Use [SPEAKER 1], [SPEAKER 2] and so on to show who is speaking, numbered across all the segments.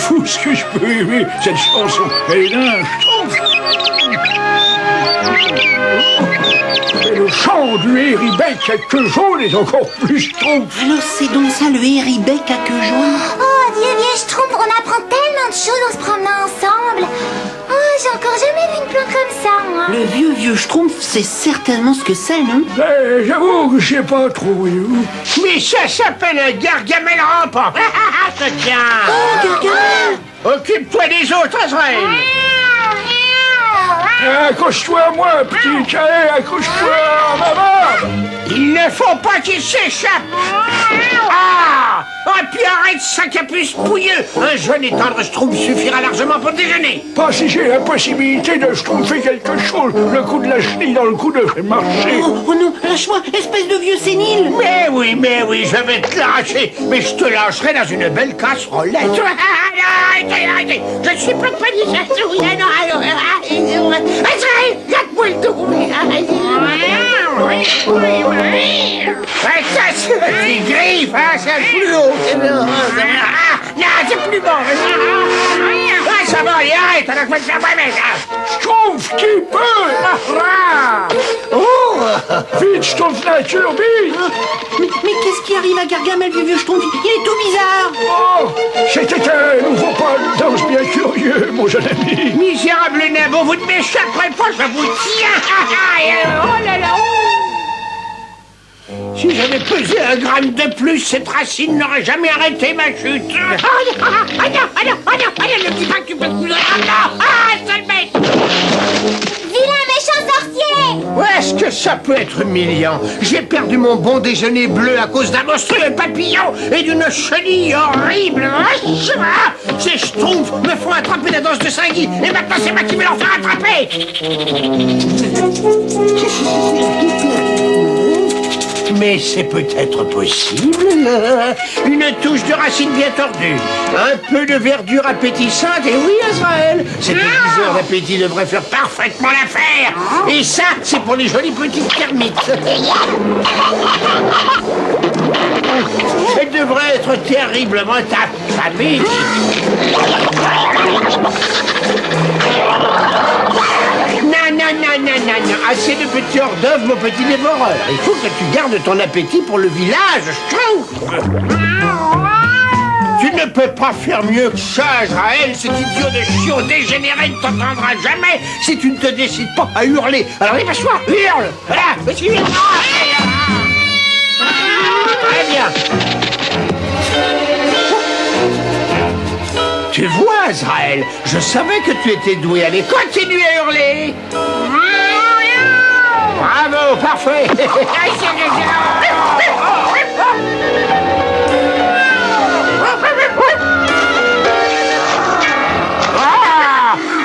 [SPEAKER 1] fou ce que je peux aimer cette chanson. Elle est dingue, je trouve. Et le chant du Héribec à queue jaune est encore plus, je trouve.
[SPEAKER 2] Alors c'est donc ça le Héribec à queue jaune?
[SPEAKER 3] Oh, Dieu vieux Schtroumpf, on apprend tellement de choses en se promenant ensemble. Oh, j'ai encore jamais vu une plante comme ça, moi.
[SPEAKER 2] Le vieux Schtroumpf sait certainement ce que c'est, non?
[SPEAKER 1] J'avoue que je sais pas trop, voyez-vous.
[SPEAKER 4] Mais ça s'appelle un Gargamel rampant. Ça tient.
[SPEAKER 2] Oh, Gargamel!
[SPEAKER 4] Occupe-toi des autres, Azraël.
[SPEAKER 1] Accroche-toi à moi, petit carré, accroche-toi à ma barbe.
[SPEAKER 4] Il ne faut pas qu'il s'échappe. Ah! Et puis arrête ça, capuce pouilleux. Un jeune et tendre Schtroumpf suffira largement pour déjeuner.
[SPEAKER 1] Pas si j'ai la possibilité de schtroumpfer quelque chose. Le coup de la chenille dans le cou de fait marcher.
[SPEAKER 2] Oh non, lâche-moi, espèce de vieux sénile!
[SPEAKER 4] Mais oui, je vais te lâcher. Mais je te lâcherai dans une belle casserole. Arrêtez. Je suis pas panique. Azraël, garde-moi le dos. Ça, c'est les griffes, hein, c'est plus haut. Non, c'est plus bon. Ça va, allez, arrête, on a quoi de faire moi-même.
[SPEAKER 1] Schtroumpf qui peut.
[SPEAKER 4] Oh!
[SPEAKER 1] Vite, Schtroumpf nature, vite.
[SPEAKER 2] Mais qu'est-ce qui arrive à Gargamel, vieux Schtroumpf? Il est tout bizarre!
[SPEAKER 1] Oh, c'était un nouveau pas de danse bien curieux, mon jeune ami.
[SPEAKER 4] Misérable nain, vous ne m'échapperez pas, je vous tiens. Oh là là, oh. Si j'avais pesé 1 gramme de plus, cette racine n'aurait jamais arrêté ma chute. Ne dis pas que tu peux te couler. Sale bête.
[SPEAKER 3] Vilain méchant sorcier!
[SPEAKER 4] Est-ce que ça peut être humiliant? J'ai perdu mon bon déjeuner bleu à cause d'un monstrueux papillon et d'une chenille horrible. Ces Schtroumpfs me font attraper la danse de Saint-Guy et maintenant c'est moi qui vais leur faire attraper. Mais c'est peut-être possible. Une touche de racine bien tordue, un peu de verdure appétissante, et oui, Azraël, cet aiguiseur d'appétit devrait faire parfaitement l'affaire. Et ça, c'est pour les jolies petites termites. Elle devrait être terriblement affamée. Non. Assez de petits hors-d'œuvre, mon petit dévoreur. Il faut que tu gardes ton appétit pour le village, Schtroumpf. Tu ne peux pas faire mieux que ça, Azraël. Cet idiot de chiot dégénéré ne t'entendra jamais si tu ne te décides pas à hurler. Alors dépêche-toi, hurle. Voilà, vas-y, hurle. Très bien. Tu vois, Azraël, je savais que tu étais doué. Allez, continue à hurler. Bravo, parfait.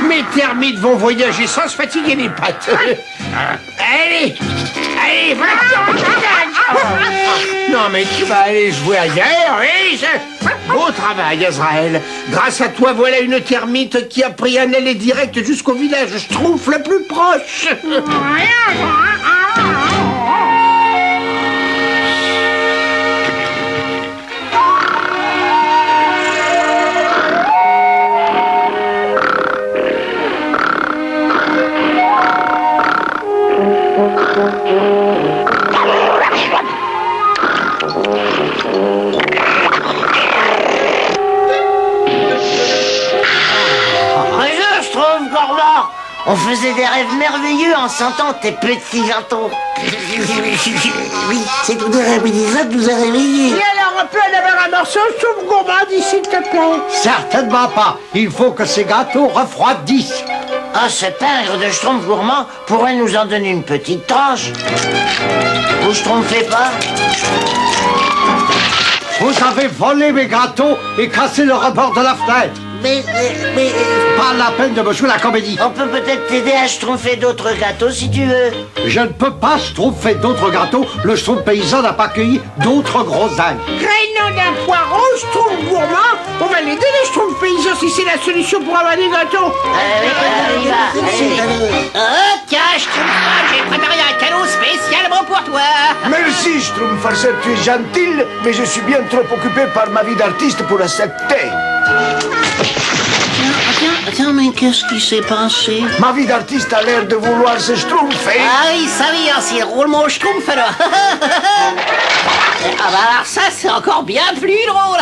[SPEAKER 4] Mes termites vont voyager sans se fatiguer les pattes. Allez, va. Non, mais tu vas aller jouer ailleurs, oui. Beau travail, Azraël. Grâce à toi, voilà une termite qui a pris un aller direct jusqu'au village Schtroumpf le plus proche.
[SPEAKER 5] On faisait des rêves merveilleux en sentant tes petits gâteaux. Oui, c'est tout de ça nous a réveillés.
[SPEAKER 4] Et alors, on peut en avoir un morceau soupe gourmande, s'il te plaît?
[SPEAKER 6] Certainement pas. Il faut que ces gâteaux refroidissent.
[SPEAKER 5] Ah, ce pingre de Schtroumpf gourmand pourrait nous en donner une petite tranche. Vous Schtroumpfez pas?
[SPEAKER 6] Vous avez volé mes gâteaux et cassé le rebord de la fenêtre.
[SPEAKER 5] Mais...
[SPEAKER 6] Pas la peine de me jouer la comédie.
[SPEAKER 5] On peut peut-être t'aider à schtroumpfer d'autres gâteaux si tu veux.
[SPEAKER 6] Je ne peux pas schtroumpfer d'autres gâteaux. Le Schtroumpf paysan n'a pas cueilli d'autres grosses algues.
[SPEAKER 4] Crénom d'un poireau, Schtroumpf gourmand. On va l'aider les Schtroumpfs paysans si c'est la solution pour avoir des gâteaux.
[SPEAKER 5] Tiens, Schtroumpf, j'ai préparé un cadeau spécialement pour toi.
[SPEAKER 1] Merci,
[SPEAKER 7] Schtroumpf farceur, tu es gentil, mais je suis bien trop occupé par ma vie d'artiste pour accepter.
[SPEAKER 5] Tiens, mais qu'est-ce qui s'est passé?
[SPEAKER 7] Ma vie d'artiste a l'air de vouloir se schtroumpfer.
[SPEAKER 5] Ah oui, ça oui, hein, c'est roulement schtroumpf alors. Ah bah alors ça, c'est encore bien plus drôle.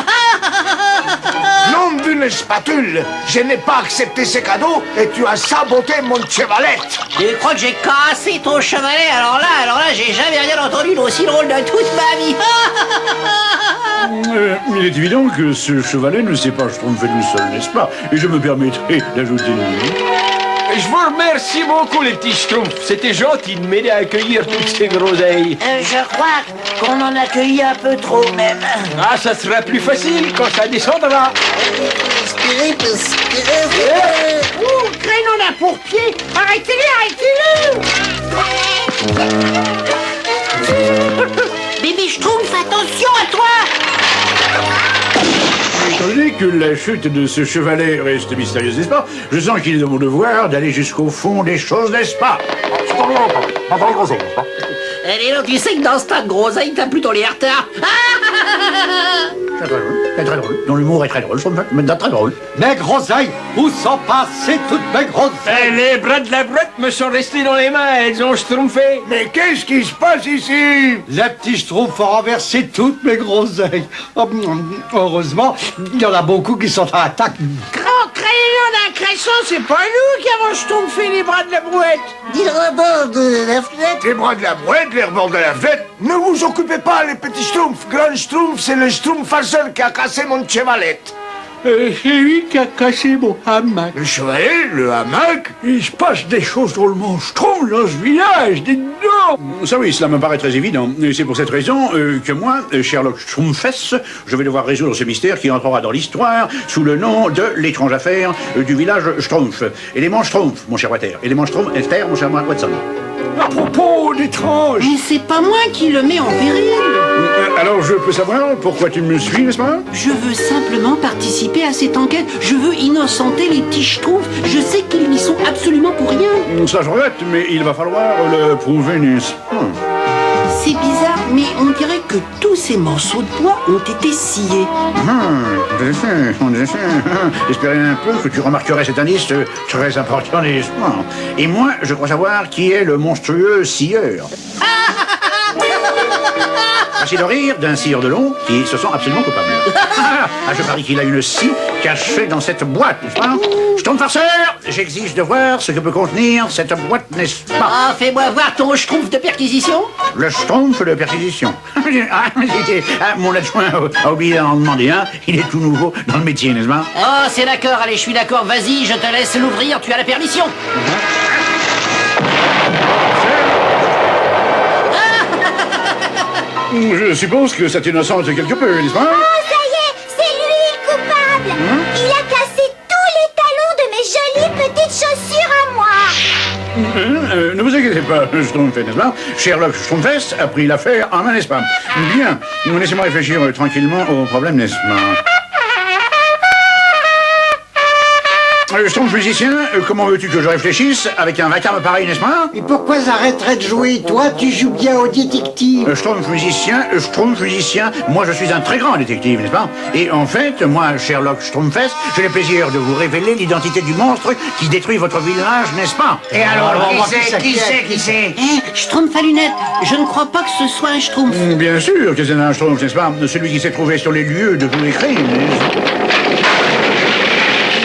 [SPEAKER 7] Nom d'une spatule, je n'ai pas accepté ces cadeaux et tu as saboté mon chevalette.
[SPEAKER 5] Tu crois que j'ai cassé ton chevalet? Alors là, j'ai jamais rien entendu d'aussi drôle de toute ma vie.
[SPEAKER 1] Il est évident que ce chevalet ne s'est pas schtroumpfé tout seul, n'est-ce pas? Et je me permettrai d'ajouter une minute.
[SPEAKER 4] Je vous remercie beaucoup, les petits schtroumpfs. C'était gentil de m'aider à accueillir toutes ces groseilles.
[SPEAKER 5] Je crois qu'on en a cueilli un peu trop même.
[SPEAKER 4] Ah, ça sera plus facile quand ça descendra.
[SPEAKER 5] Respirez parce que...
[SPEAKER 2] Oh, crénon d'un pourpier. Arrêtez-le, arrêtez-le.
[SPEAKER 5] Bébé Schtroumpf, attention à toi.
[SPEAKER 1] Étant donné que la chute de ce chevalet reste mystérieuse, n'est-ce pas? Je sens qu'il est de mon devoir d'aller jusqu'au fond des choses, n'est-ce pas?
[SPEAKER 5] Allez, là, tu sais que dans ce tas de groseilles, t'as plutôt les retards.
[SPEAKER 1] C'est très drôle, c'est très drôle. Dont l'humour est très drôle, maintenant très drôle.
[SPEAKER 6] Mes groseilles, où sont passées toutes mes groseilles?
[SPEAKER 4] Les bras de la brouette me sont restés dans les mains, elles ont schtroumpfé.
[SPEAKER 7] Mais qu'est-ce qui se passe ici?
[SPEAKER 6] Les petits schtroumpfs ont renversé toutes mes groseilles. Oh, heureusement, il y en a beaucoup qui sont à l'attaque.
[SPEAKER 2] Grand crayon d'un cresson, c'est pas nous qui avons schtroumpfé les bras de la brouette.
[SPEAKER 5] Dis le rebord de la fenêtre.
[SPEAKER 7] Les bras de la brouette, les rebords de la fête. Ne vous occupez pas, les petits schtroumpfs. Grand schtroumpf, c'est le schtroumpf farceur qui a cassé mon chevalette.
[SPEAKER 1] C'est lui qui a cassé mon hamac.
[SPEAKER 7] Le chevalet, le hamac?
[SPEAKER 1] Il se passe des choses drôlement schtroumpfs dans ce village, dites donc. Ça oui, cela me paraît très évident. Et c'est pour cette raison que moi, Sherlock Schtroumpfess, je vais devoir résoudre ce mystère qui entrera dans l'histoire sous le nom de l'étrange affaire du village Schtroumpf. Élément Schtroumpf, mon cher Water. Élément Schtroumpf, Esther, mon cher Watson.
[SPEAKER 2] À propos d'étrange. Mais c'est pas moi qui le mets en péril.
[SPEAKER 1] Alors je peux savoir pourquoi tu me suis, n'est-ce pas?
[SPEAKER 2] Je veux simplement participer à cette enquête. Je veux innocenter les petits schtroumpfs. Je sais qu'ils n'y sont absolument pour rien.
[SPEAKER 1] Ça je regrette, mais il va falloir le prouver, n'est-ce pas?
[SPEAKER 2] C'est bizarre, mais on dirait que tous ces morceaux de bois ont été sciés.
[SPEAKER 1] J'espérais un peu que tu remarquerais cet indice très important, n'est-ce pas? Et moi, je crois savoir qui est le monstrueux scieur. Facile de rire d'un scieur de long qui se sent absolument coupable. Je parie qu'il a une scie cachée dans cette boîte, n'est-ce pas? Schtroumpf farceur, j'exige de voir ce que peut contenir cette boîte, n'est-ce pas?
[SPEAKER 5] Ah, fais-moi voir ton schtroumpf de perquisition.
[SPEAKER 1] Le schtroumpf de perquisition. Mon adjoint a oublié d'en demander un. Il est tout nouveau dans le métier, n'est-ce pas?
[SPEAKER 5] Oh, c'est d'accord, allez, je suis d'accord. Vas-y, je te laisse l'ouvrir, tu as la permission.
[SPEAKER 1] Je suppose que ça t'innocente quelque peu, n'est-ce pas?
[SPEAKER 3] Oh, ça y est, c'est lui le coupable. Il a cassé tous les talons de mes jolies petites chaussures à moi.
[SPEAKER 1] Ne vous inquiétez pas, Schtroumpf, n'est-ce pas? Sherlock Schtroumpfess a pris l'affaire en main, n'est-ce pas? Bien, laissez-moi réfléchir tranquillement au problème, n'est-ce pas? Schtroumpf musicien, comment veux-tu que je réfléchisse avec un vacarme pareil, n'est-ce pas?
[SPEAKER 6] Et pourquoi j'arrêterais de jouer? Toi, tu joues bien au détective.
[SPEAKER 1] Schtroumpf musicien, moi je suis un très grand détective, n'est-ce pas? Et en fait, moi, Sherlock Schtroumpfess, j'ai le plaisir de vous révéler l'identité du monstre qui détruit votre village, n'est-ce pas?
[SPEAKER 4] Et alors,
[SPEAKER 7] Qui c'est?
[SPEAKER 2] Schtroumpf à lunettes. Je ne crois pas que ce soit un schtroumpf.
[SPEAKER 1] Bien sûr que c'est un Schtroumpf, n'est-ce pas? Celui qui s'est trouvé sur les lieux de tous les crimes.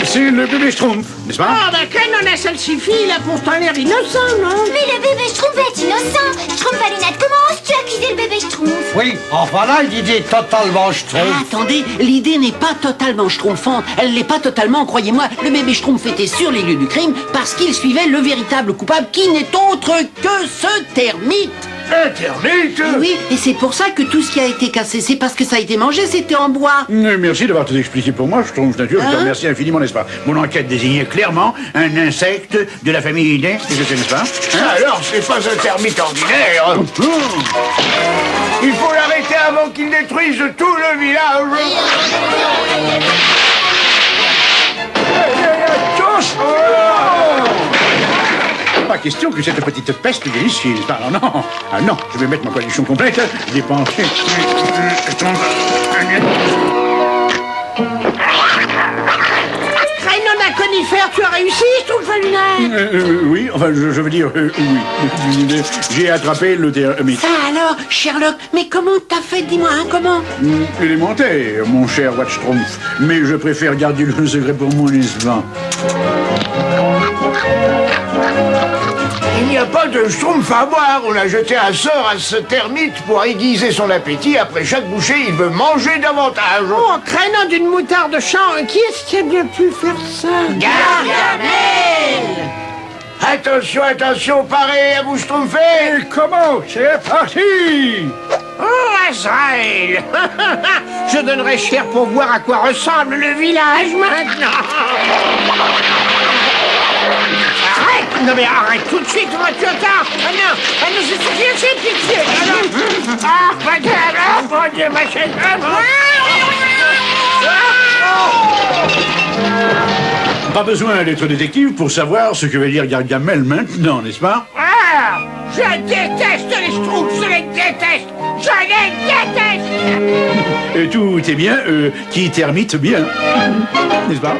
[SPEAKER 1] C'est le bébé Schtroumpf, n'est-ce pas?
[SPEAKER 2] Ah, d'accord, non, ça le suffit. Il a pourtant l'air innocent, non?
[SPEAKER 3] Mais le bébé Schtroumpf est innocent. Schtroumpf à lunettes, comment oses-tu accuser le bébé Schtroumpf?
[SPEAKER 6] Oui, enfin là, l'idée est totalement schtroumpf.
[SPEAKER 2] Attendez, l'idée n'est pas totalement schtroumpfante. Elle l'est pas totalement, croyez-moi. Le bébé Schtroumpf était sur les lieux du crime parce qu'il suivait le véritable coupable qui n'est autre que ce termite.
[SPEAKER 7] Un termite?
[SPEAKER 2] Oui, et c'est pour ça que tout ce qui a été cassé, c'est parce que ça a été mangé, c'était en bois.
[SPEAKER 1] Merci d'avoir tout expliqué pour moi, Schtroumpf nature. Je te remercie infiniment, n'est-ce pas? Mon enquête désignait clairement un insecte de la famille des, n'est-ce pas?
[SPEAKER 7] Alors, c'est pas un termite ordinaire. Il faut l'arrêter avant qu'il détruise tout le village.
[SPEAKER 1] question que cette petite peste vienne ici. Ah non, ah non, je vais mettre ma coalition complète, dépenser.
[SPEAKER 4] Crénon à conifère, tu as réussi, Schtroumpfenstein?
[SPEAKER 1] Oui, enfin, je veux dire, oui. J'ai attrapé le termite.
[SPEAKER 2] Ça alors, Sherlock, mais comment t'as fait, dis-moi, hein, comment?
[SPEAKER 1] Élémentaire, mon cher Watchtrumpf. Mais je préfère garder le secret pour moi, n'est-ce pas?
[SPEAKER 7] Il n'y a pas de schtroumpf à boire. On a jeté un sort à ce termite pour aiguiser son appétit. Après chaque bouchée, il veut manger davantage.
[SPEAKER 4] Oh, Crénon d'une moutarde de champ, qui est-ce qui a bien pu faire ça?
[SPEAKER 2] Gargamel!
[SPEAKER 7] Attention, attention, parez à vous schtroumpfer.
[SPEAKER 6] Comment? C'est parti!
[SPEAKER 4] Oh, Azraël! Je donnerais cher pour voir à quoi ressemble le village maintenant! Arrête! Non mais arrête tout de suite, moi tu attends! Ah non, je suis bien, c'est pitié! Ah, mon Dieu, ma chaîne!
[SPEAKER 1] Pas besoin d'être détective pour savoir ce que veut dire Gargamel maintenant, n'est-ce pas?
[SPEAKER 4] Ah! Je déteste les schtroumpfs, je les déteste! Je les déteste!
[SPEAKER 1] Tout est bien, qui termite bien, n'est-ce pas?